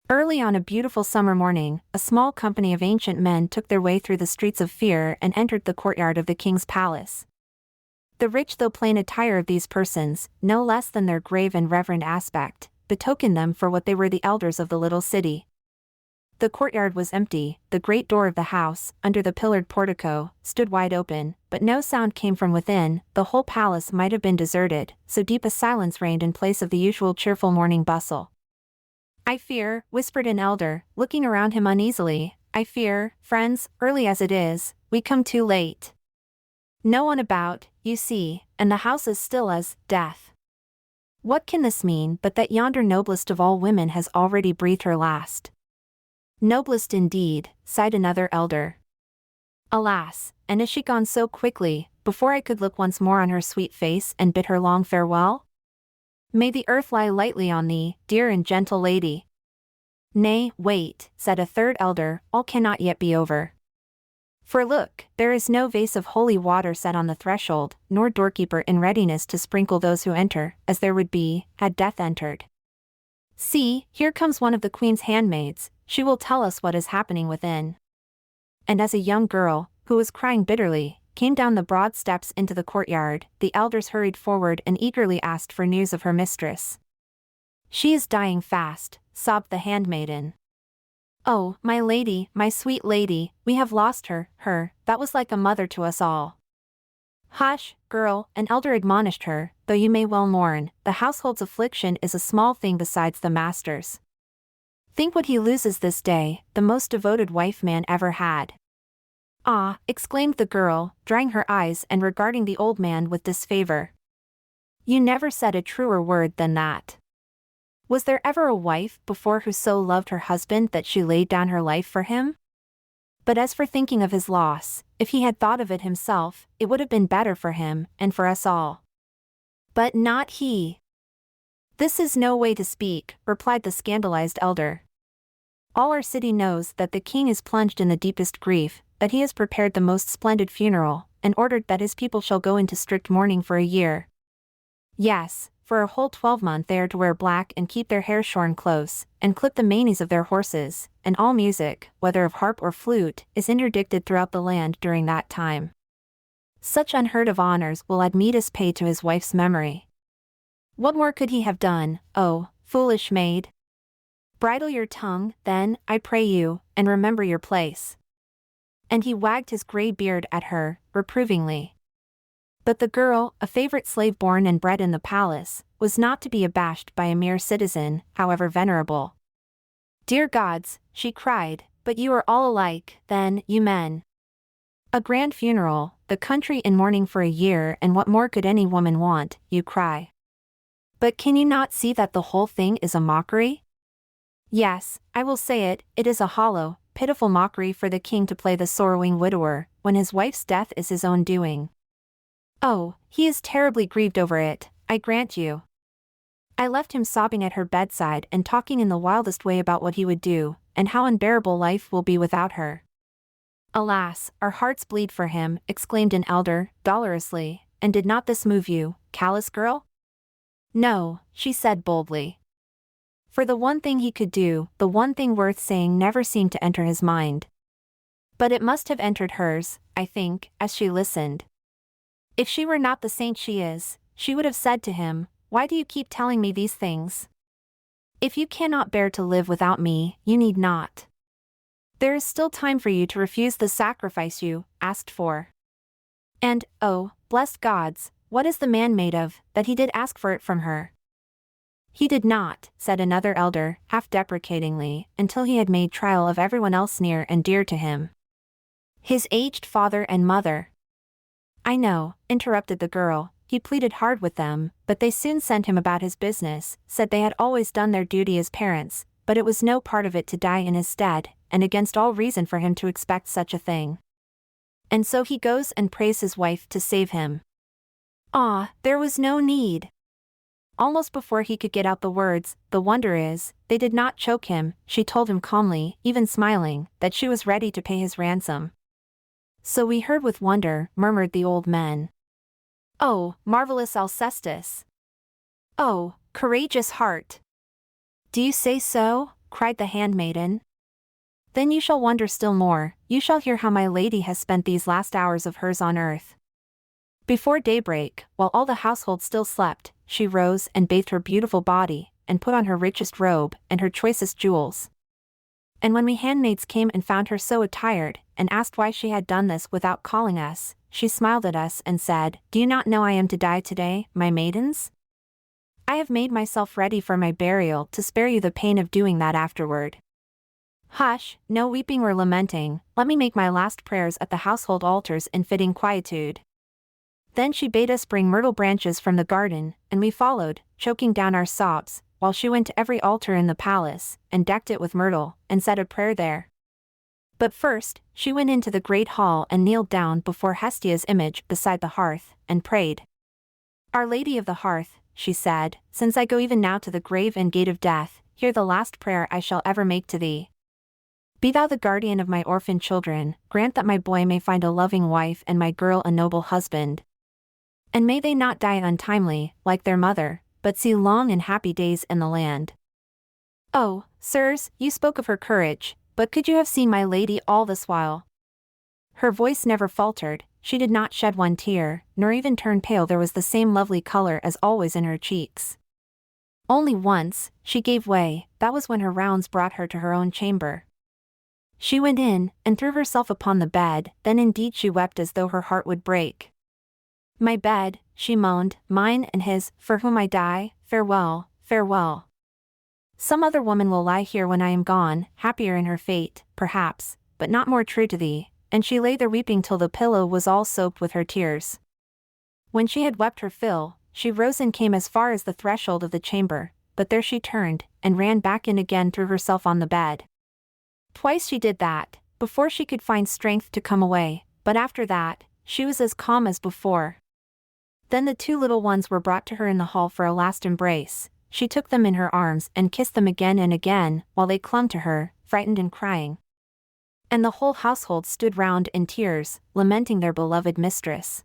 Early on a beautiful summer morning, a small company of ancient men took their way through the streets of fear and entered the courtyard of the king's palace. The rich though plain attire of these persons, no less than their grave and reverend aspect, betokened them for what they were, the elders of the little city. The courtyard was empty, the great door of the house, under the pillared portico, stood wide open, but no sound came from within. The whole palace might have been deserted, so deep a silence reigned in place of the usual cheerful morning bustle. "I fear," whispered an elder, looking around him uneasily, "I fear, friends, early as it is, we come too late. No one about, you see, and the house as still as death. What can this mean but that yonder noblest of all women has already breathed her last?" "Noblest indeed," sighed another elder. "Alas, and is she gone so quickly, before I could look once more on her sweet face and bid her long farewell? May the earth lie lightly on thee, dear and gentle lady." "Nay, wait," said a third elder, "all cannot yet be over. For look, there is no vase of holy water set on the threshold, nor doorkeeper in readiness to sprinkle those who enter, as there would be, had death entered. See, here comes one of the queen's handmaids, she will tell us what is happening within." And as a young girl, who was crying bitterly, came down the broad steps into the courtyard, the elders hurried forward and eagerly asked for news of her mistress. "She is dying fast," sobbed the handmaiden. "Oh, my lady, my sweet lady, we have lost her, that was like a mother to us all." "Hush, girl," an elder admonished her, "though you may well mourn, the household's affliction is a small thing besides the master's. Think what he loses this day, the most devoted wife man ever had." "Ah," exclaimed the girl, drying her eyes and regarding the old man with disfavor. "You never said a truer word than that. Was there ever a wife before who so loved her husband that she laid down her life for him? But as for thinking of his loss, if he had thought of it himself, it would have been better for him, and for us all. But not he." "This is no way to speak," replied the scandalized elder. "All our city knows that the king is plunged in the deepest grief, that he has prepared the most splendid funeral, and ordered that his people shall go into strict mourning for a year. Yes, for a whole 12-month they are to wear black and keep their hair shorn close, and clip the manes of their horses, and all music, whether of harp or flute, is interdicted throughout the land during that time. Such unheard of honors will Admetus pay to his wife's memory. What more could he have done, oh, foolish maid? Bridle your tongue, then, I pray you, and remember your place." And he wagged his grey beard at her, reprovingly. But the girl, a favorite slave born and bred in the palace, was not to be abashed by a mere citizen, however venerable. "Dear gods," she cried, "but you are all alike, then, you men. A grand funeral, the country in mourning for a year, and what more could any woman want, you cry. But can you not see that the whole thing is a mockery? Yes, I will say it, it is a hollow, pitiful mockery for the king to play the sorrowing widower, when his wife's death is his own doing. Oh, he is terribly grieved over it, I grant you. I left him sobbing at her bedside and talking in the wildest way about what he would do, and how unbearable life will be without her." "Alas, our hearts bleed for him," exclaimed an elder, dolorously, "and did not this move you, callous girl?" "No," she said boldly. For the one thing he could do, the one thing worth saying never seemed to enter his mind. But it must have entered hers, I think, as she listened. If she were not the saint she is, she would have said to him, "Why do you keep telling me these things? If you cannot bear to live without me, you need not. There is still time for you to refuse the sacrifice you asked for. And, oh, blessed gods, what is the man made of, that he did ask for it from her?" "He did not," said another elder, half deprecatingly, "until he had made trial of everyone else near and dear to him. His aged father and mother." "I know," interrupted the girl, "he pleaded hard with them, but they soon sent him about his business, said they had always done their duty as parents, but it was no part of it to die in his stead, and against all reason for him to expect such a thing. And so he goes and prays his wife to save him. Ah, there was no need." Almost before he could get out the words, "The wonder is, they did not choke him," she told him calmly, even smiling, that she was ready to pay his ransom. "So we heard with wonder," murmured the old men. "Oh, marvelous Alcestis! Oh, courageous heart! Do you say so?" cried the handmaiden. Then you shall wonder still more, you shall hear how my lady has spent these last hours of hers on earth. Before daybreak, while all the household still slept, she rose and bathed her beautiful body, and put on her richest robe, and her choicest jewels. And when we handmaids came and found her so attired, and asked why she had done this without calling us, she smiled at us and said, "Do you not know I am to die today, my maidens? I have made myself ready for my burial to spare you the pain of doing that afterward. Hush, no weeping or lamenting, let me make my last prayers at the household altars in fitting quietude." Then she bade us bring myrtle branches from the garden, and we followed, choking down our sobs, while she went to every altar in the palace, and decked it with myrtle, and said a prayer there. But first, she went into the great hall and kneeled down before Hestia's image beside the hearth, and prayed. "Our Lady of the Hearth," she said, "since I go even now to the grave and gate of death, hear the last prayer I shall ever make to thee. Be thou the guardian of my orphan children, grant that my boy may find a loving wife and my girl a noble husband. And may they not die untimely, like their mother, but see long and happy days in the land. Oh, sirs, you spoke of her courage, but could you have seen my lady all this while? Her voice never faltered, she did not shed one tear, nor even turn pale. There was the same lovely color as always in her cheeks. Only once, she gave way, that was when her rounds brought her to her own chamber. She went in, and threw herself upon the bed, then indeed she wept as though her heart would break. My bed, she moaned, mine and his, for whom I die, farewell, farewell. Some other woman will lie here when I am gone, happier in her fate, perhaps, but not more true to thee, and she lay there weeping till the pillow was all soaked with her tears. When she had wept her fill, she rose and came as far as the threshold of the chamber, but there she turned, and ran back in again, threw herself on the bed. Twice she did that, before she could find strength to come away, but after that, she was as calm as before. Then the two little ones were brought to her in the hall for a last embrace. She took them in her arms and kissed them again and again, while they clung to her, frightened and crying. And the whole household stood round in tears, lamenting their beloved mistress.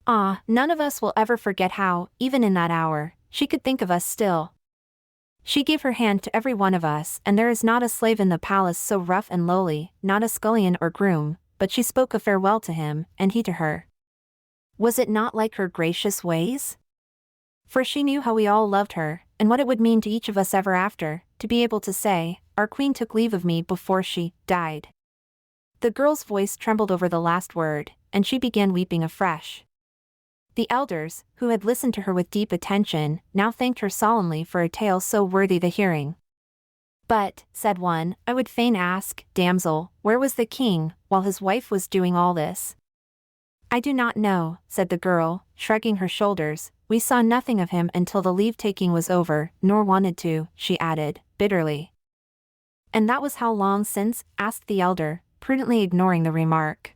Ah, none of us will ever forget how, even in that hour, she could think of us still. She gave her hand to every one of us, and there is not a slave in the palace so rough and lowly, not a scullion or groom, but she spoke a farewell to him, and he to her. Was it not like her gracious ways? For she knew how we all loved her, and what it would mean to each of us ever after, to be able to say, "Our queen took leave of me before she died." The girl's voice trembled over the last word, and she began weeping afresh. The elders, who had listened to her with deep attention, now thanked her solemnly for a tale so worthy the hearing. "But," said one, "I would fain ask, damsel, where was the king, while his wife was doing all this?" "I do not know," said the girl, shrugging her shoulders, "we saw nothing of him until the leave-taking was over, nor wanted to," she added, bitterly. "And that was how long since?" asked the elder, prudently ignoring the remark.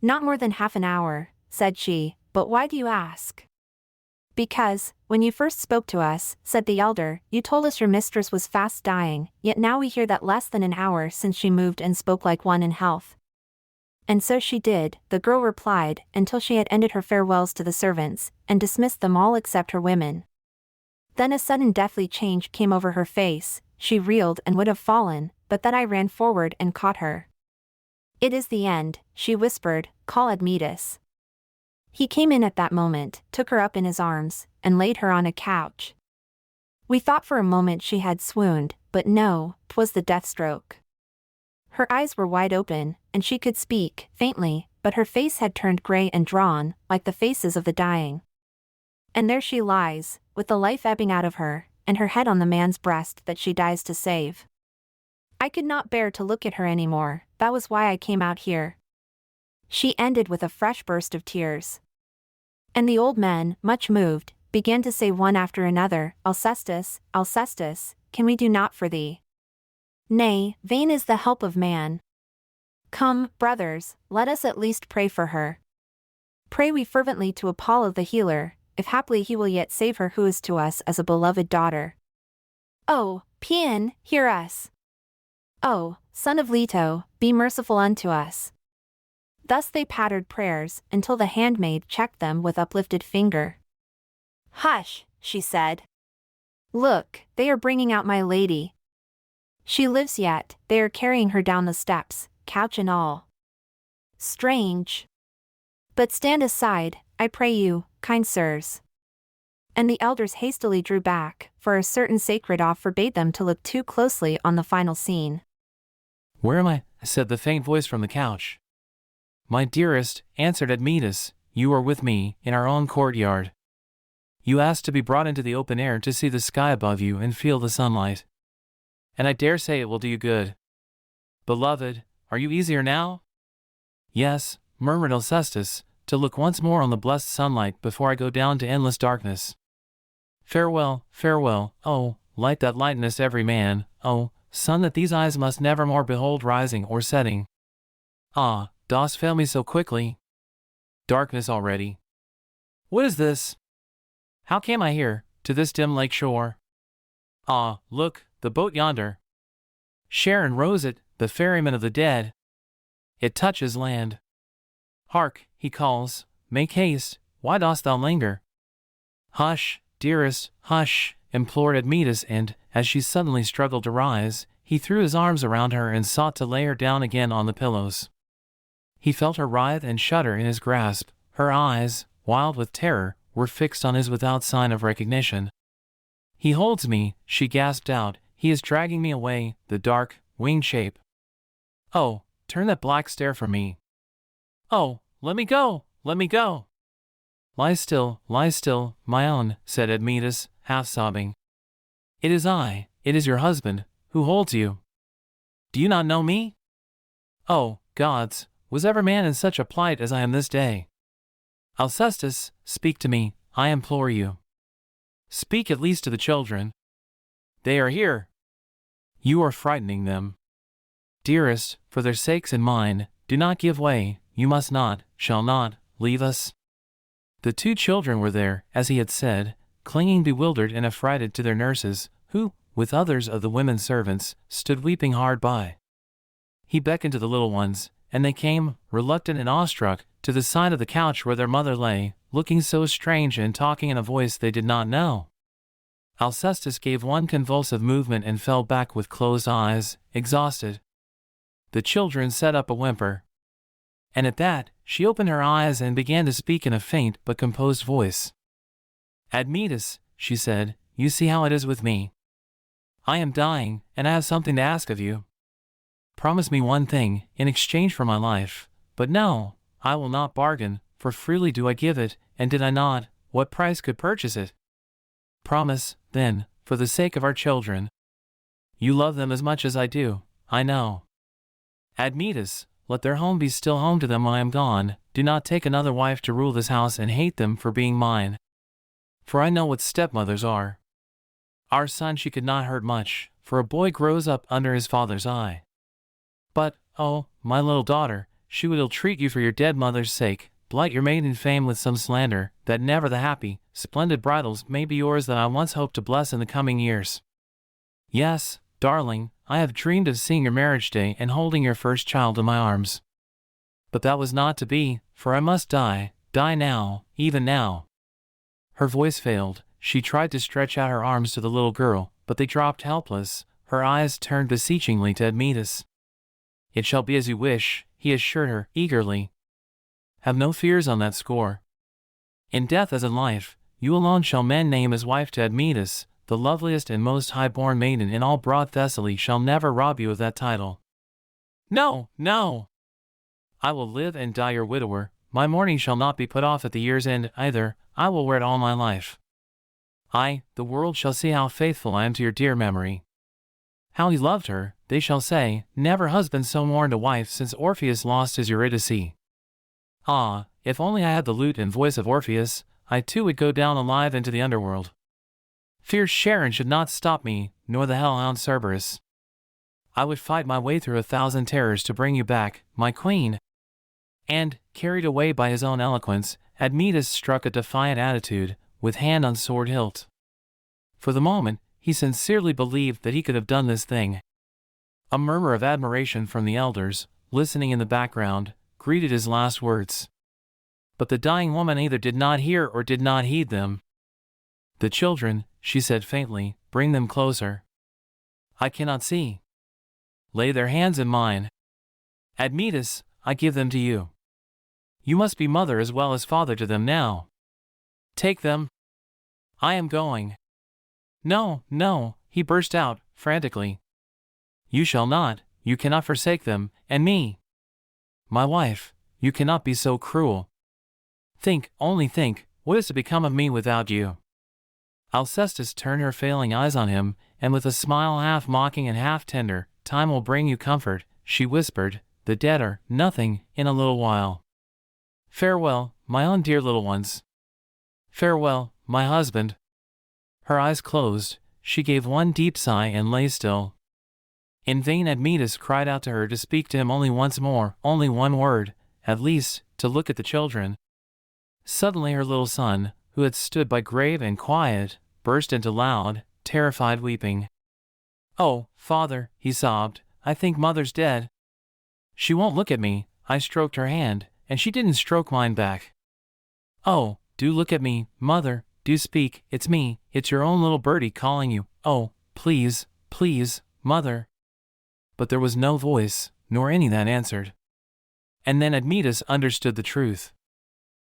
"Not more than half an hour," said she, "but why do you ask?" "Because, when you first spoke to us," said the elder, "you told us your mistress was fast dying, yet now we hear that less than an hour since she moved and spoke like one in health." "And so she did," the girl replied, until she had ended her farewells to the servants, and dismissed them all except her women. Then a sudden deathly change came over her face, she reeled and would have fallen, but that I ran forward and caught her. "It is the end," she whispered, "call Admetus." He came in at that moment, took her up in his arms, and laid her on a couch. We thought for a moment she had swooned, but no, 'twas the death stroke. Her eyes were wide open, and she could speak, faintly, but her face had turned grey and drawn, like the faces of the dying. And there she lies, with the life ebbing out of her, and her head on the man's breast that she dies to save. I could not bear to look at her any more, that was why I came out here. She ended with a fresh burst of tears. And the old men, much moved, began to say one after another, "Alcestis, Alcestis, can we do naught for thee? Nay, vain is the help of man. Come, brothers, let us at least pray for her. Pray we fervently to Apollo the healer, if haply he will yet save her who is to us as a beloved daughter. Oh, Paean, hear us. Oh, son of Leto, be merciful unto us." Thus they pattered prayers, until the handmaid checked them with uplifted finger. "Hush," she said. "Look, they are bringing out my lady." She lives yet, they are carrying her down the steps, couch and all. Strange. But stand aside, I pray you, kind sirs. And the elders hastily drew back, for a certain sacred awe forbade them to look too closely on the final scene. "Where am I?" said the faint voice from the couch. "My dearest," answered Admetus, "you are with me, in our own courtyard. You asked to be brought into the open air to see the sky above you and feel the sunlight. And I dare say it will do you good. Beloved, are you easier now?" "Yes," murmured Alcestis, "to look once more on the blessed sunlight before I go down to endless darkness. Farewell, farewell, oh, light that lightenest every man, oh, sun that these eyes must never more behold rising or setting. Ah, dost fail me so quickly? Darkness already. What is this? How came I here, to this dim lake shore? Ah, look, the boat yonder. Sharon rows it, the ferryman of the dead. It touches land. Hark, he calls, make haste, why dost thou linger? Hush, dearest, hush, implored Admetus, and, as she suddenly struggled to rise, he threw his arms around her and sought to lay her down again on the pillows. He felt her writhe and shudder in his grasp. Her eyes, wild with terror, were fixed on his without sign of recognition. "He holds me," she gasped out. "He is dragging me away, the dark, winged shape. Oh, turn that black stare from me. Oh, let me go, let me go." Lie still, my own," said Admetus, half sobbing. "It is I, it is your husband, who holds you. Do you not know me? Oh, gods, was ever man in such a plight as I am this day? Alcestis, speak to me, I implore you. Speak at least to the children. They are here. You are frightening them. Dearest, for their sakes and mine, do not give way, you must not, shall not, leave us." The two children were there, as he had said, clinging bewildered and affrighted to their nurses, who, with others of the women servants, stood weeping hard by. He beckoned to the little ones, and they came, reluctant and awestruck, to the side of the couch where their mother lay, looking so strange and talking in a voice they did not know. Alcestis gave one convulsive movement and fell back with closed eyes, exhausted. The children set up a whimper. And at that, she opened her eyes and began to speak in a faint but composed voice. "Admetus," she said, "you see how it is with me. I am dying, and I have something to ask of you. Promise me one thing, in exchange for my life. But no, I will not bargain, for freely do I give it, and did I not, what price could purchase it? Promise, then, for the sake of our children. You love them as much as I do, I know. Admetus, let their home be still home to them when I am gone. Do not take another wife to rule this house and hate them for being mine. For I know what stepmothers are. Our son she could not hurt much, for a boy grows up under his father's eye. But, oh, my little daughter, she would ill-treat you for your dead mother's sake, blight your maiden fame with some slander, that never the happy, splendid bridals may be yours that I once hoped to bless in the coming years. Yes, darling, I have dreamed of seeing your marriage day and holding your first child in my arms. But that was not to be, for I must die now, even now." Her voice failed. She tried to stretch out her arms to the little girl, but they dropped helpless. Her eyes turned beseechingly to Admetus. "It shall be as you wish," he assured her, eagerly. "Have no fears on that score. In death as in life, you alone shall men name as wife to Admetus. The loveliest and most high-born maiden in all broad Thessaly shall never rob you of that title. No, no! I will live and die your widower. My mourning shall not be put off at the year's end either. I will wear it all my life. The world shall see how faithful I am to your dear memory. How he loved her, they shall say, never husband so mourned a wife since Orpheus lost his Eurydice. Ah, if only I had the lute and voice of Orpheus, I too would go down alive into the underworld. Fierce Charon should not stop me, nor the hellhound Cerberus. I would fight my way through 1,000 terrors to bring you back, my queen." And, carried away by his own eloquence, Admetus struck a defiant attitude, with hand on sword hilt. For the moment, he sincerely believed that he could have done this thing. A murmur of admiration from the elders, listening in the background, greeted his last words. But the dying woman either did not hear or did not heed them. "The children," she said faintly, "bring them closer. I cannot see." lay their hands in mine. Admetus, I give them to you. You must be mother as well as father to them now. Take them. I am going. No, no, he burst out, frantically. You shall not, you cannot forsake them, and me. My wife, you cannot be so cruel. Think, only think, what is to become of me without you? Alcestis turned her failing eyes on him, and with a smile half mocking and half tender, time will bring you comfort, she whispered, the dead are nothing in a little while. Farewell, my own dear little ones. Farewell, my husband. Her eyes closed, she gave one deep sigh and lay still. In vain Admetus cried out to her to speak to him only once more, only one word, at least, to look at the children. Suddenly her little son, who had stood by grave and quiet, burst into loud, terrified weeping. Oh, father, he sobbed, I think mother's dead. She won't look at me. I stroked her hand, and she didn't stroke mine back. Oh, do look at me, mother, do speak, it's me, it's your own little birdie calling you, oh, please, please, mother. But there was no voice, nor any that answered. And then Admetus understood the truth.